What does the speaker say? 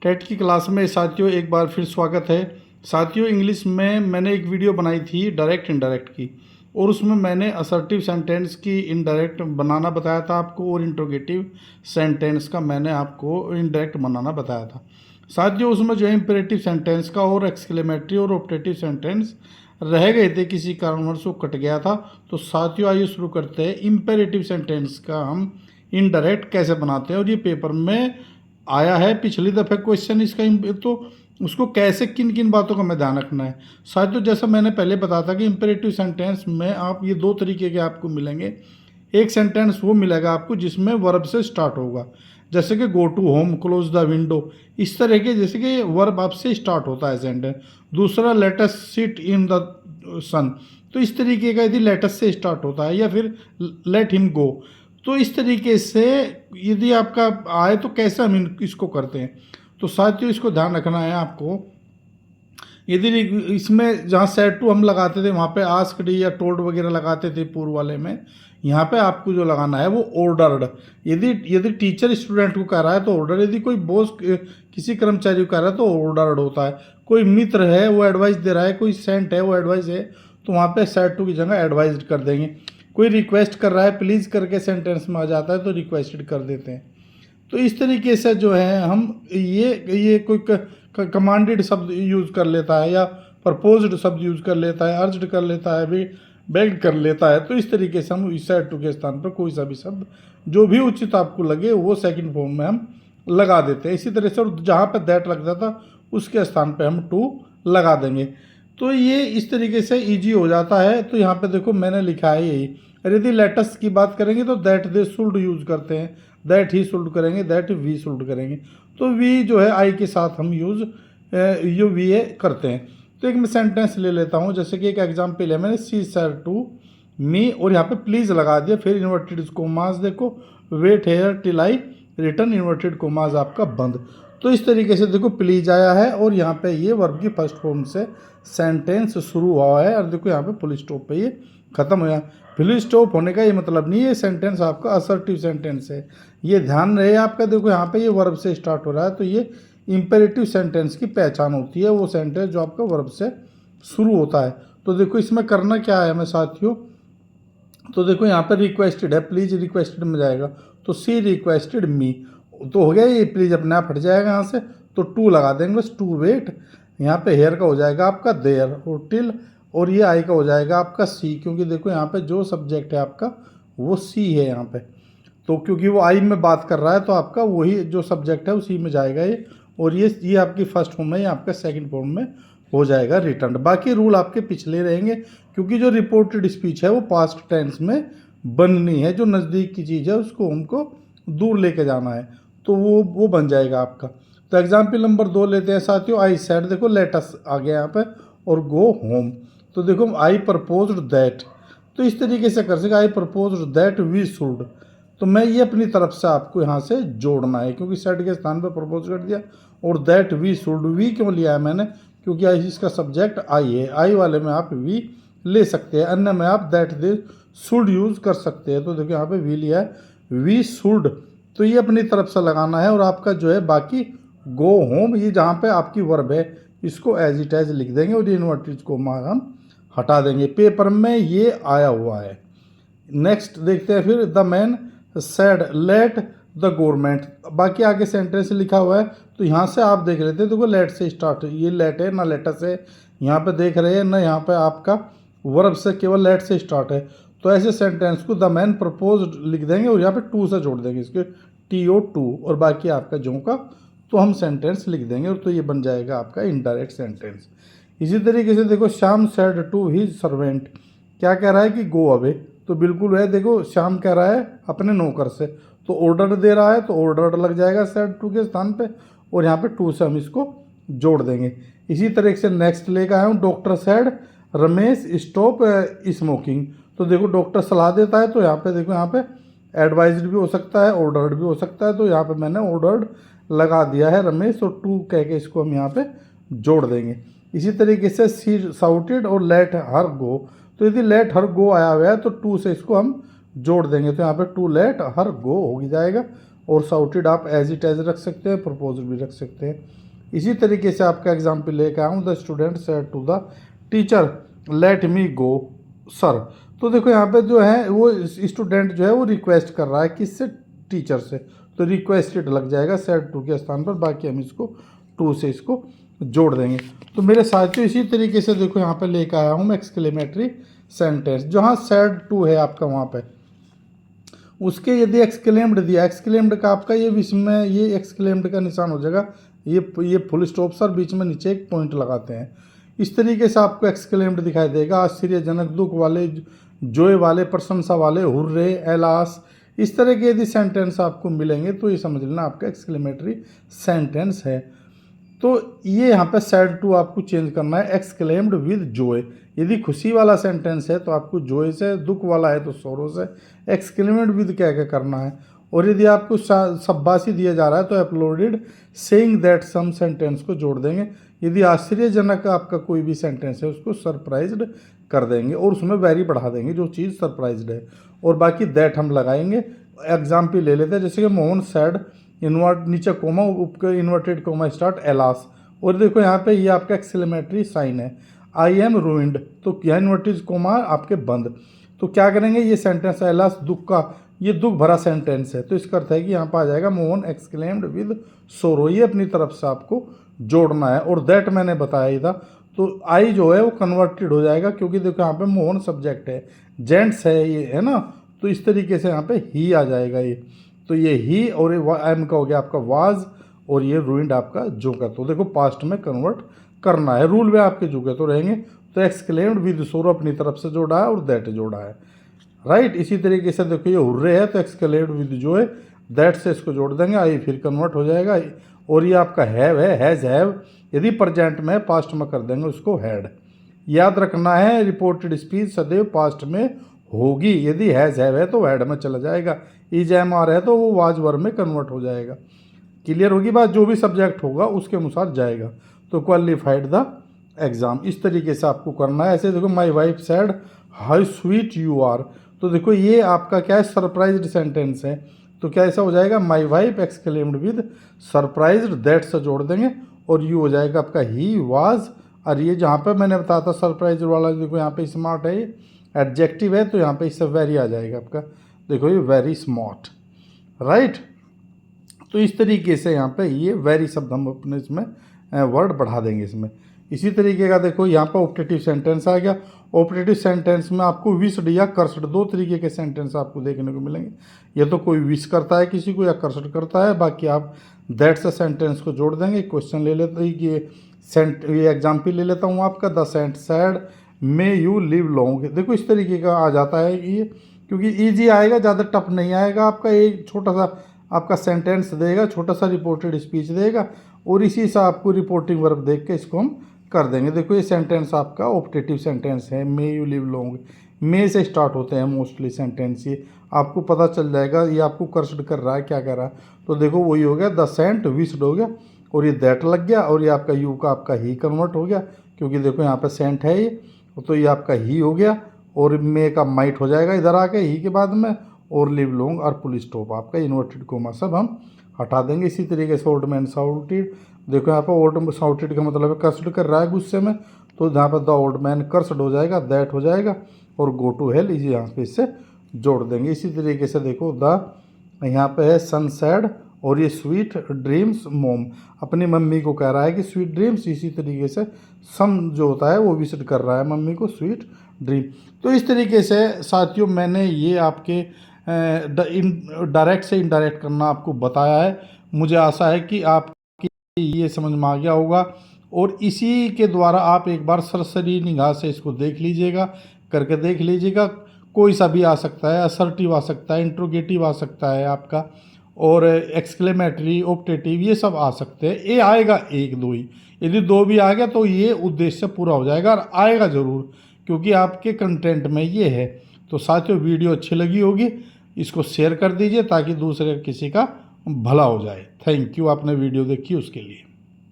TET की class में साथियों एक बार फिर स्वागत है। साथियों, इंग्लिश में मैंने एक वीडियो बनाई थी डायरेक्ट इनडायरेक्ट की, और उसमें मैंने असर्टिव सेंटेंस की इनडायरेक्ट बनाना बताया था आपको, और इंट्रोगेटिव सेंटेंस का मैंने आपको इनडायरेक्ट बनाना बताया था। साथियों, उसमें जो है इम्पेरेटिव सेंटेंस का और एक्सक्लेमेटरी और ऑप्टेटिव सेंटेंस रह गए थे, किसी कारणवश वो कट गया था। तो साथियों, आइए शुरू करते हैं। इम्पेरेटिव सेंटेंस का हम इनडायरेक्ट कैसे बनाते हैं, और ये पेपर में आया है पिछली दफ़े क्वेश्चन इसका। तो उसको कैसे, किन किन बातों का हमें ध्यान रखना है। साथियों, जैसा मैंने पहले बताया था कि इम्पेरेटिव सेंटेंस में आप ये दो तरीके के आपको मिलेंगे। एक सेंटेंस वो मिलेगा आपको जिसमें वर्ब से स्टार्ट होगा, जैसे कि go to home, close the window, इस तरह के, जैसे कि वर्ब आपसे स्टार्ट होता है सेंटेंस। दूसरा let us sit in the sun, तो इस तरीके का यदि लेट अस से स्टार्ट होता है, या फिर लेट हिम गो। तो इस तरीके से यदि आपका आए तो कैसे हम इसको करते हैं। तो साथियों, इसको ध्यान रखना है आपको। यदि इसमें जहाँ सेट टू हम लगाते थे, वहाँ पे आस्क्ड या टोल्ड वगैरह लगाते थे पूर्व वाले में, यहाँ पे आपको जो लगाना है वो ऑर्डर्ड। यदि यदि टीचर स्टूडेंट को कह रहा है तो ऑर्डर, यदि कोई बॉस किसी कर्मचारी को कह रहा है तो ऑर्डर्ड होता है। कोई मित्र है वो एडवाइस दे रहा है, कोई सेंट है वो एडवाइस है, तो वहाँ पे सेट टू की जगह एडवाइज कर देंगे। कोई रिक्वेस्ट कर रहा है, प्लीज़ करके सेंटेंस में आ जाता है तो रिक्वेस्टेड कर देते हैं। तो इस तरीके से जो है हम ये कोई कमांडेड शब्द यूज़ कर लेता है, या प्रपोज्ड शब्द यूज़ कर लेता है, अर्ज्ड कर लेता है, भी बेग्ड कर लेता है। तो इस तरीके से हम इस सेट टू के स्थान पर कोई सा भी शब्द जो भी उचित आपको लगे वो सेकंड फॉर्म में हम लगा देते हैं। इसी तरह से, और जहाँ पर दैट लगता था उसके स्थान पर हम टू लगा देंगे। तो ये इस तरीके से ईजी हो जाता है। तो यहाँ पे देखो मैंने लिखा है यही। और यदि लेटेस्ट की बात करेंगे तो दैट दे शुल्ड यूज़ करते हैं, दैट ही शुल्ड करेंगे, दैट वी शुल्ड करेंगे। तो वी जो है आई के साथ हम यूज़ यू वी ए करते हैं। तो एक मैं सेंटेंस ले लेता हूँ, जैसे कि एक एग्जाम्पल है, मैंने सी सर टू मी, और यहाँ पे प्लीज़ लगा दिया, फिर इन्वर्टेड कोमास देखो, wait here till I return, inverted commas आपका बंद। तो इस तरीके से देखो प्लीज आया है, और यहाँ पे ये वर्ब की फर्स्ट फॉर्म से सेंटेंस शुरू हुआ है, और देखो यहाँ पे फुल स्टॉप पे ये खत्म हुआ। फुल स्टॉप होने का ये मतलब नहीं है सेंटेंस आपका असर्टिव सेंटेंस है, ये ध्यान रहे आपका। देखो यहाँ पे ये वर्ब से स्टार्ट हो रहा है, तो ये इंपेरेटिव सेंटेंस की पहचान होती है, वो सेंटेंस जो आपका वर्ब से शुरू होता है। तो देखो इसमें करना क्या है हमें साथियों। तो देखो यहाँ पे रिक्वेस्टेड है, प्लीज़ रिक्वेस्टेड में जाएगा, तो सी रिक्वेस्टेड मी, तो हो गया ये, प्लीज़ अपने आप हट जाएगा यहाँ से। तो टू लगा देंगे बस, टू वेट। यहाँ पे हेयर का हो जाएगा आपका देयर, और टिल, और ये आई का हो जाएगा आपका सी, क्योंकि देखो यहाँ पे जो सब्जेक्ट है आपका वो सी है यहाँ पे। तो क्योंकि वो आई में बात कर रहा है तो आपका वही जो सब्जेक्ट है उसी में जाएगा ये, और ये आपकी फर्स्ट फॉर्म में, ये आपका सेकंड फॉर्म में हो जाएगा रिटर्न। बाकी रूल आपके पिछले रहेंगे, क्योंकि जो रिपोर्टेड स्पीच है वो पास्ट टेंस में बननी है। जो नज़दीक की चीज़ है उसको हमको दूर लेके जाना है, तो वो बन जाएगा आपका। तो एग्जाम्पल नंबर 2 लेते हैं साथियों। आई सेड, देखो लेट अस आ गया यहाँ पे, और गो होम। तो देखो आई प्रपोज्ड दैट, तो इस तरीके से कर सके, आई प्रपोज्ड दैट वी शुड। तो मैं ये अपनी तरफ से आपको यहाँ से जोड़ना है, क्योंकि सेड के स्थान पर प्रपोज कर दिया, और दैट वी शुड, वी क्यों लिया है मैंने, क्योंकि इसका सब्जेक्ट आई है। आई वाले में आप वी ले सकते हैं, अन्य में आप दैट दे शुड यूज़ कर सकते हैं। तो देखो यहाँ पे वी लिया है, वी शुड, तो ये अपनी तरफ से लगाना है। और आपका जो है बाकी गो होम, ये जहाँ पे आपकी वर्ब है इसको एज इट एज लिख देंगे, और इन्वर्टेड कोमा हम हटा देंगे। पेपर में ये आया हुआ है। नेक्स्ट देखते हैं फिर, the man said let the government, बाकी आगे सेंटेंस लिखा हुआ है, तो यहाँ से आप देख लेते हैं। देखो लेट से स्टार्ट, ये लेट है ना लेटस है, यहाँ पे देख रहे हैं ना, यहाँ पे आपका वर्ब से केवल लेट से स्टार्ट है। तो ऐसे सेंटेंस को द मैन प्रपोज लिख देंगे, और यहाँ पे टू से जोड़ देंगे इसके, TO टू, और बाकी आपका जो का तो हम सेंटेंस लिख देंगे, और तो ये बन जाएगा आपका इनडायरेक्ट सेंटेंस। इसी तरीके से देखो, Shyam said to his servant, क्या कह रहा है कि गो अवे, तो बिल्कुल है, देखो श्याम कह रहा है अपने नौकर से, तो ऑर्डर दे रहा है, तो ऑर्डर लग जाएगा सेड टू के स्थान पे, और यहाँ पे टू से हम इसको जोड़ देंगे। इसी तरीके से नेक्स्ट लेकर आया हूँ, doctor said Ramesh stop smoking. तो देखो डॉक्टर सलाह देता है, तो यहाँ पे देखो, यहाँ पे एडवाइज्ड भी हो सकता है, ऑर्डर्ड भी हो सकता है, तो यहाँ पे मैंने ऑर्डर्ड लगा दिया है रमेश, और टू कह के इसको हम यहाँ पे जोड़ देंगे। इसी तरीके से सी साउटेड और लेट हर गो, तो यदि लेट हर गो आया हुआ है तो टू से इसको हम जोड़ देंगे, तो यहाँ पे टू लेट हर गो हो जाएगा। और शाउटेड आप एज इट एज रख सकते हैं, प्रपोज्ड भी रख सकते हैं। इसी तरीके से आपका एग्जाम्पल लेकर आऊँ, the student said to the teacher let me go sir. तो देखो यहाँ पे जो है वो स्टूडेंट जो है वो रिक्वेस्ट कर रहा है किससे, टीचर से, तो रिक्वेस्टेड लग जाएगा सेड टू के स्थान पर, बाकी हम इसको टू से इसको जोड़ देंगे। तो मेरे साथियों इसी तरीके से देखो यहाँ पे लेकर आया हूँ मैं एक्सक्लेमेटरी सेंटेंस। जहाँ सेड टू है आपका वहाँ पे उसके यदि एक्सक्लेम्ड दिया, एक्सक्लेम्ड का आपका ये बीच में ये एक्सक्लेम्ड का निशान हो जाएगा, ये फुल स्टॉप सर, बीच में नीचे एक पॉइंट लगाते हैं। इस तरीके से आपको एक्सक्लेम्ड दिखाई देगा, आश्चर्यजनक, दुख वाले, जोए वाले, प्रशंसा वाले, हुर्रे, एलास, इस तरह के यदि सेंटेंस आपको मिलेंगे तो ये समझ लेना आपका एक्सक्लेमेटरी सेंटेंस है। तो ये यहाँ पे सैड टू आपको चेंज करना है एक्सक्लेम्ड विद जोय। यदि खुशी वाला सेंटेंस है तो आपको जोय से, दुख वाला है तो सोरो से, एक्सक्लेम्ड विद क्या क्या करना है। और यदि आपको शाबाशी दिया जा रहा है तो uploaded saying that some sentence को जोड़ देंगे। यदि आश्चर्यजनक आपका कोई भी सेंटेंस है उसको सरप्राइज्ड कर देंगे और उसमें वेरी बढ़ा देंगे जो चीज़ सरप्राइज्ड है, और बाकी दैट हम लगाएंगे। एग्जाम्पल ले लेते हैं, जैसे कि मोहन सैड इन्वर्ट नीचे कोमा ऊपर इन्वर्टेड कोमा स्टार्ट एलास, और देखो यहाँ पे ये आपका एक्सक्लेमेटरी साइन है। आई एम रूइंड, तो यहाँ इन्वर्टेड कोमा आपके बंद, तो क्या करेंगे, ये सेंटेंस है एलास दुख का, ये दुख भरा सेंटेंस है, तो इसका अर्थ है कि यहाँ पर आ जाएगा मोहन एक्सक्लेम्ड विद सोरो, ये अपनी तरफ से आपको जोड़ना है। और दैट मैंने बताया ही था, तो आई जो है वो कन्वर्टेड हो जाएगा क्योंकि देखो यहाँ पे मोहन सब्जेक्ट है, जेंट्स है ये, है ना, तो इस तरीके से यहाँ पे ही आ जाएगा ये, तो ये ही और एम का हो गया आपका वाज, और ये रूइंड आपका जो का, तो देखो पास्ट में कन्वर्ट करना है, रूल में आपके जो तो रहेंगे। तो एक्सक्लेम्ड विद सोरो अपनी तरफ से जोड़ा है और दैट जोड़ा है, राइट। इसी तरीके से देखो ये हुर्रे है तो एक्सक्लेम्ड विद जो है दैट से इसको जोड़ देंगे, आई फिर कन्वर्ट हो जाएगा। और ये आपका हैव है, हैज़ हैव, यदि प्रेजेंट में पास्ट में कर देंगे उसको हैड। याद रखना है रिपोर्टेड स्पीच सदैव पास्ट में होगी, यदि हैज़ हैव है तो हैड में चला जाएगा, इज एम आर है तो वो वाज वर्ब में कन्वर्ट हो जाएगा। क्लियर होगी बात, जो भी सब्जेक्ट होगा उसके अनुसार जाएगा। तो क्वालिफाइड द एग्ज़ाम, इस तरीके से आपको करना है। ऐसे देखो my wife said how sweet you are, तो देखो ये आपका क्या है, सरप्राइज्ड सेंटेंस है, तो क्या ऐसा हो जाएगा, my wife exclaimed with surprised that से जोड़ देंगे, और यू हो जाएगा आपका ही वाज। और ये जहाँ पे मैंने बताया था सरप्राइज वाला, देखो यहाँ पे स्मार्ट है, ये एडजेक्टिव है तो यहाँ पे इससे वेरी आ जाएगा आपका, देखो ये वेरी स्मार्ट, राइट। तो इस तरीके से यहाँ पे ये वेरी शब्द हम अपने इसमें वर्ड बढ़ा देंगे इसमें। इसी तरीके का देखो यहाँ पर ऑप्टेटिव सेंटेंस आ गया। ऑप्टेटिव सेंटेंस में आपको विश्ड या कर्स्ड दो तरीके के सेंटेंस आपको देखने को मिलेंगे। ये तो कोई विश करता है किसी को या कर्स्ड करता है, बाकी आप दैट से सेंटेंस को जोड़ देंगे। क्वेश्चन ले लेते हैं कि ये एग्जाम्पल ले लेता हूँ आपका, the saint said may you live long, देखो इस तरीके का आ जाता है ये, क्योंकि ईजी आएगा, ज़्यादा टफ नहीं आएगा आपका। एक छोटा सा आपका सेंटेंस देगा, छोटा सा रिपोर्टेड स्पीच देगा, और इसी से आपको रिपोर्टिंग वर्ब देख के इसको हम कर देंगे। देखो ये सेंटेंस आपका ऑप्टेटिव सेंटेंस है, मे यू लिव लॉन्ग, मे से स्टार्ट होते हैं मोस्टली सेंटेंस, ये आपको पता चल जाएगा ये आपको कर्स्ड कर रहा है क्या कर रहा है। तो देखो वही हो गया, द सेंट विश्ड हो गया, और ये दैट लग गया, और ये आपका यू का आपका ही कन्वर्ट हो गया, क्योंकि देखो यहाँ पे सेंट है ये, तो ये आपका ही हो गया, और मे का माइट हो जाएगा इधर आके ही के बाद में, और लिव लॉन्ग और पुल स्टॉप आपका इन्वर्टेड कोमा सब हम हटा देंगे। इसी तरीके से ओल्ड मैन साउटेड, देखो यहाँ पर ओल्ड साउटेड का मतलब है कर्स्ड कर रहा है गुस्से में, तो यहाँ पर द ओल्ड मैन कर्स्ड हो जाएगा, दैट हो जाएगा, और गो टू हेल इसी यहाँ पे इससे जोड़ देंगे। इसी तरीके से देखो द यहाँ पे है सन सैड, और ये स्वीट ड्रीम्स मोम, अपनी मम्मी को कह रहा है कि स्वीट ड्रीम्स। इसी तरीके से सम जो होता है वो विजिट कर रहा है मम्मी को, स्वीट ड्रीम। तो इस तरीके से साथियों मैंने ये आपके डायरेक्ट से इनडायरेक्ट करना आपको बताया है। मुझे आशा है कि आपकी ये समझ में आ गया होगा, और इसी के द्वारा आप एक बार सरसरी निगाह से इसको देख लीजिएगा, करके देख लीजिएगा। कोई सा भी आ सकता है, असर्टिव आ सकता है, इंट्रोगेटिव आ सकता है आपका, और एक्सक्लेमेटरी, ऑप्टेटिव, ये सब आ सकते हैं। ये आएगा एक दो ही, यदि दो भी आ गया तो ये उद्देश्य पूरा हो जाएगा, और आएगा ज़रूर क्योंकि आपके कंटेंट में ये है। तो साथियों वीडियो अच्छी लगी होगी, इसको शेयर कर दीजिए ताकि दूसरे किसी का भला हो जाए। थैंक यू, आपने वीडियो देखी उसके लिए।